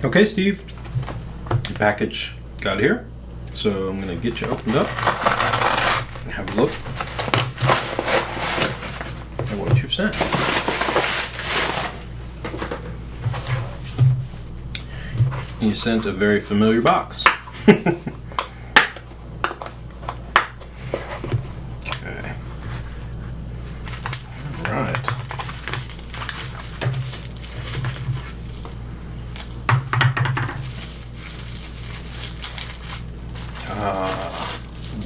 Okay, Steve, the package got here, so I'm going to get you opened up and have a look at what you've sent. You sent a very familiar box. Okay. All right.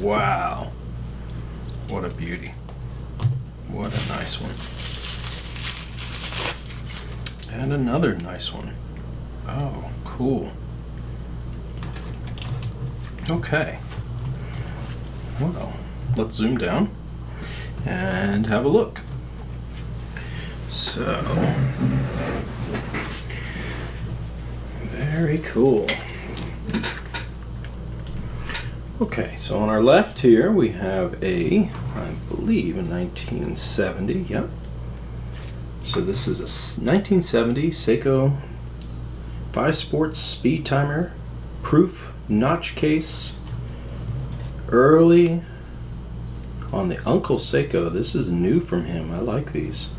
Wow. What a beauty. What a nice one. And another nice one. Oh, cool. Okay. Well, let's zoom down and have a look. So, very cool. Okay, so on our left here we have I believe a 1970, yep. So this is a 1970 Seiko 5-sports SpeedTimer proof notch case. Early on the Uncle Seiko. This is new from him. I like these.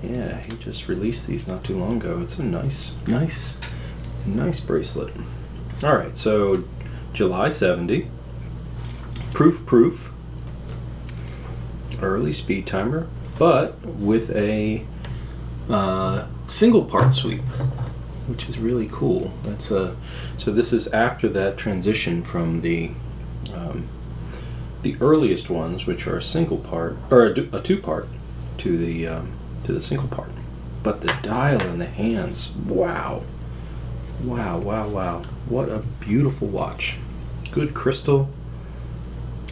Yeah, he just released these not too long ago. It's a nice bracelet. All right, so July 70, proof, early SpeedTimer, but with a single part sweep, which is really cool. That's so this is after that transition from the earliest ones, which are a single part or a two part, to the single part. But the dial in the hands, wow, what a beautiful watch. Good crystal.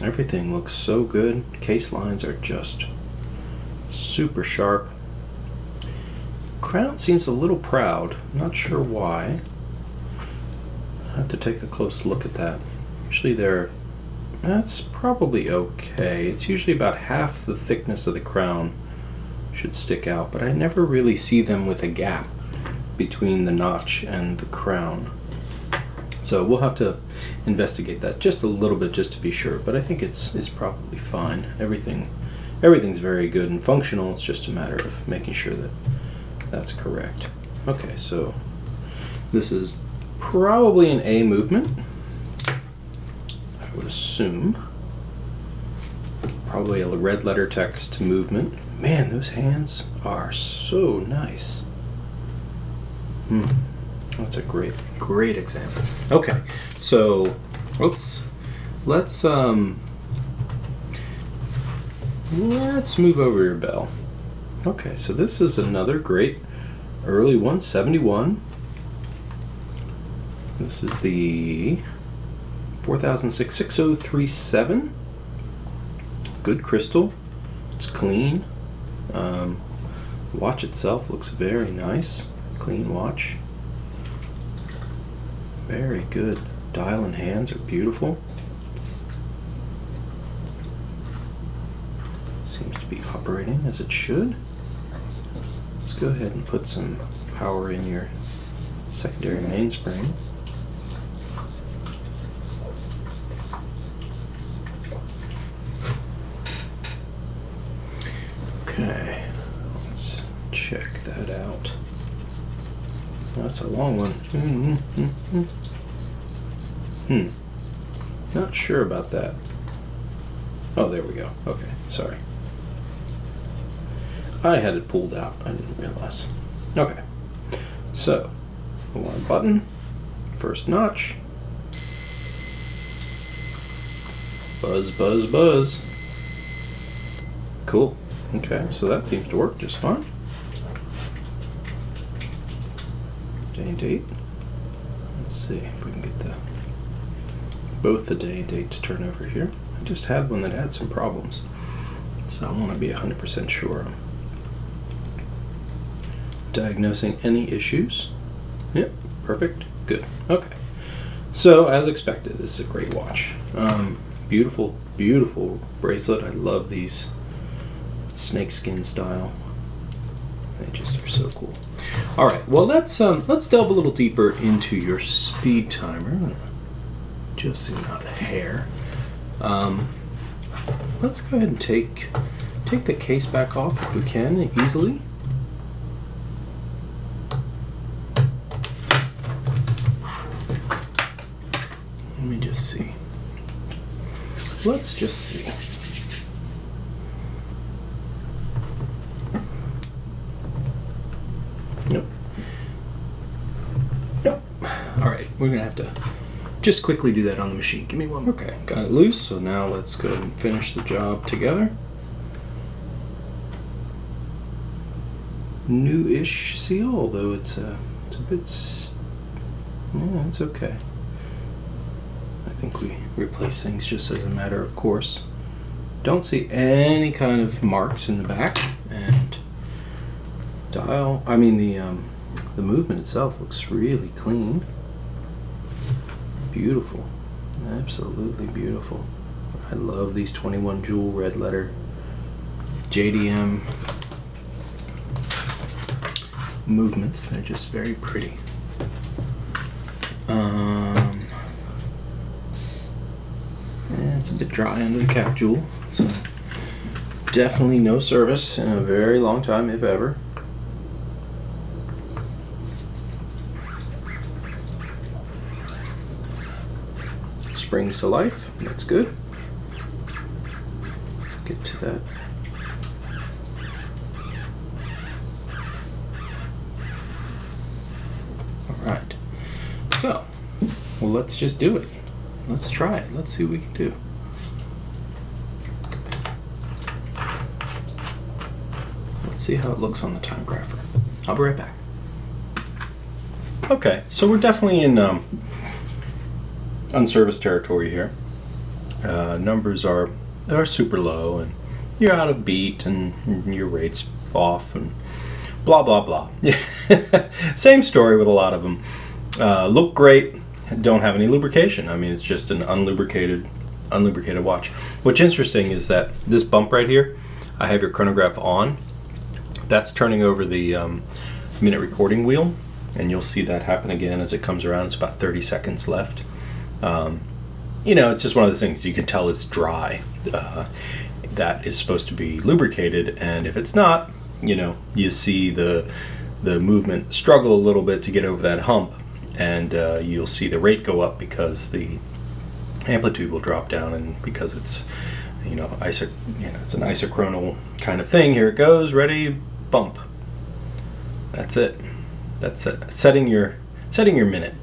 Everything looks so good. Case lines are just super sharp. Crown seems a little proud. Not sure why. I have to take a close look at that. Usually that's probably okay. It's usually about half the thickness of the crown should stick out, but I never really see them with a gap between the notch and the crown. So we'll have to investigate that just a little bit just to be sure, but I think it's probably fine. Everything's very good and functional. It's just a matter of making sure that that's correct. Okay, so this is probably an A movement, I would assume. Probably a red letter text movement. Man, those hands are so nice. That's a great example. Okay, so let's move over your bell. Okay, so this is another great early one, 71. This is the 4006 6037. Good crystal. It's clean. Watch itself looks very nice. Clean watch. Very good. Dial and hands are beautiful. Seems to be operating as it should. Let's go ahead and put some power in your secondary mainspring. Okay, let's check that out. That's a long one. Not sure about that. Oh, there we go. Okay, sorry. I had it pulled out. I didn't realize. Okay, so alarm button, first notch. Buzz, buzz, buzz. Cool. Okay, so that seems to work just fine. Day and date. Let's see if we can get both the day and date to turn over here. I just had one that had some problems, so I want to be 100% sure I'm diagnosing any issues. Yep, perfect. Good. Okay. So, as expected, this is a great watch. Beautiful, beautiful bracelet. I love these snakeskin style. They just are so cool. All right. Well, let's delve a little deeper into your SpeedTimer. Just zoom out a hair. Let's go ahead and take the case back off if we can easily. Let me just see. Let's just see. Nope. Nope. All right, we're gonna have to just quickly do that on the machine. Give me one. Okay, got it loose. So now let's go ahead and finish the job together. New-ish seal, although it's a bit. Yeah, it's okay. I think we replace things just as a matter of course. Don't see any kind of marks in the back, and the movement itself looks really clean. Beautiful, absolutely beautiful. I love these 21 jewel red letter JDM movements. They're just very pretty. It's a bit dry under the cap jewel, so definitely no service in a very long time, if ever. Springs to life, that's good. Let's get to that. Alright, so, well, let's just do it. Let's try it. Let's see what we can do. Let's see how it looks on the time grapher. I'll be right back. Okay, so we're definitely in unserviced territory here. Numbers are super low, and you're out of beat, and your rate's off, and blah blah blah. Same story with a lot of them. Look great, don't have any lubrication. I mean, it's just an unlubricated watch. What's interesting is that this bump right here, I have your chronograph on. That's turning over the minute recording wheel, and you'll see that happen again as it comes around. It's about 30 seconds left. It's just one of those things. You can tell it's dry. That is supposed to be lubricated, and if it's not, you see the movement struggle a little bit to get over that hump, and you'll see the rate go up because the amplitude will drop down, and because it's it's an isochronal kind of thing. Here it goes, ready, bump. That's it. That's it. Setting your minute.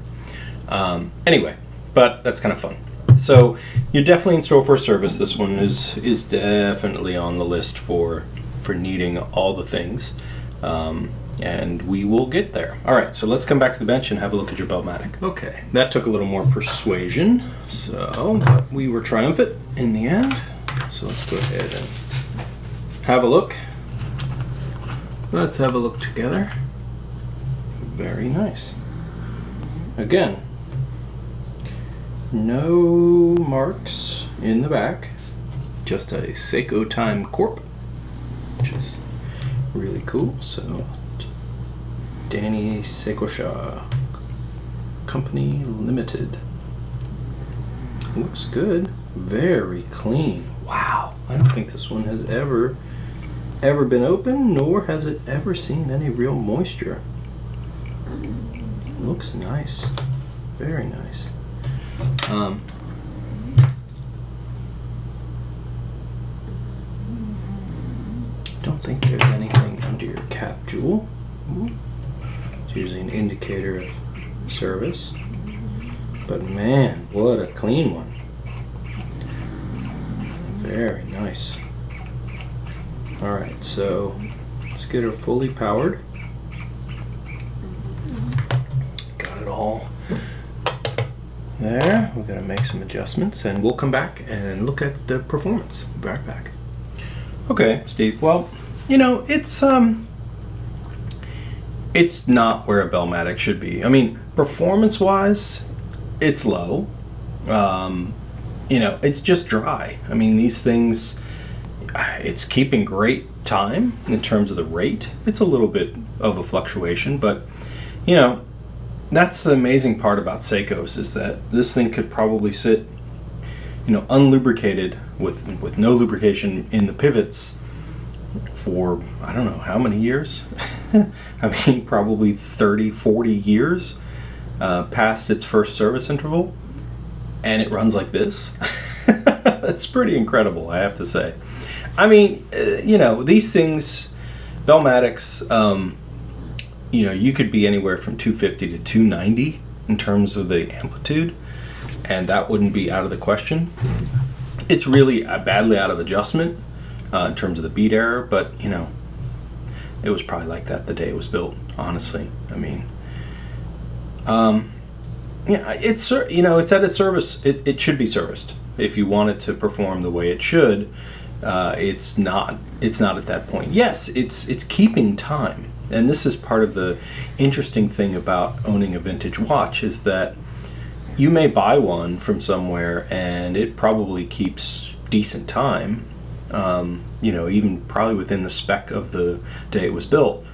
Anyway, but that's kind of fun. So you're definitely in store for a service. This one is definitely on the list for needing all the things. And we will get there. All right, so let's come back to the bench and have a look at your Bell-Matic. Okay, that took a little more persuasion, but we were triumphant in the end. So let's go ahead and have a look. Let's have a look together. Very nice. Again, no marks in the back, just a Seiko Time Corp, which is really cool. So Danny Seiko Company Limited. Looks good. Very clean. Wow. I don't think this one has ever been opened, nor has it ever seen any real moisture. Looks nice. Very nice. Don't think there's anything under your cap jewel. It's usually an indicator of service. But man, what a clean one. Very nice. Alright, so let's get her fully powered. Got it all there. We're going to make some adjustments, and we'll come back and look at the performance. Be right back. Okay, Steve. Well, it's not where a BellMatic should be. I mean, performance-wise, it's low. It's just dry. I mean, these things, it's keeping great time in terms of the rate. It's a little bit of a fluctuation, but you know, that's the amazing part about Seikos, is that this thing could probably sit, you know, unlubricated with no lubrication in the pivots for, I don't know how many years. I mean, probably 30, 40 years past its first service interval, and it runs like this. That's pretty incredible, I have to say. I mean, you know, these things, BellMatics, you know, you could be anywhere from 250 to 290 in terms of the amplitude, and that wouldn't be out of the question. It's really badly out of adjustment in terms of the beat error, but, you know, it was probably like that the day it was built, honestly. I mean, yeah, it's, you know, it's at its service. It should be serviced. If you want it to perform the way it should, it's not at that point. Yes, it's keeping time, and this is part of the interesting thing about owning a vintage watch, is that you may buy one from somewhere and it probably keeps decent time, you know, even probably within the spec of the day it was built.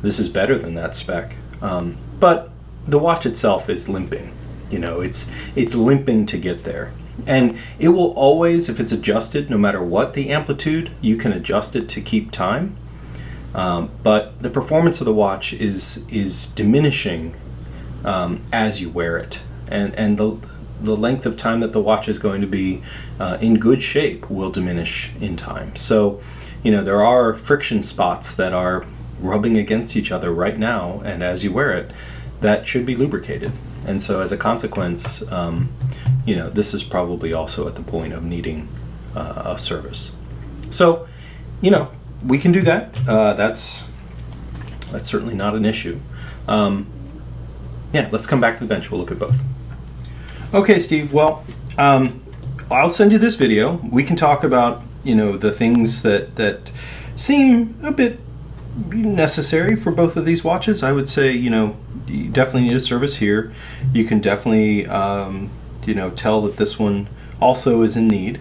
This is better than that spec, but the watch itself is limping. You know, it's limping to get there. And it will always, if it's adjusted, no matter what the amplitude, you can adjust it to keep time. But the performance of the watch is diminishing as you wear it. And the length of time that the watch is going to be in good shape will diminish in time. So, you know, there are friction spots that are rubbing against each other right now, and as you wear it, that should be lubricated. And so as a consequence, you know, this is probably also at the point of needing a service. So, you know, we can do that. That's certainly not an issue. Yeah, let's come back to the bench. We'll look at both. Okay, Steve. Well, I'll send you this video. We can talk about, you know, the things that seem a bit necessary for both of these watches. I would say, you know, you definitely need a service here. You can definitely, you know, tell that this one also is in need,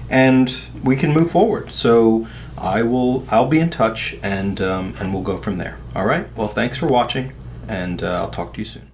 and we can move forward. So I'll be in touch, and we'll go from there. All right. Well, thanks for watching, and I'll talk to you soon.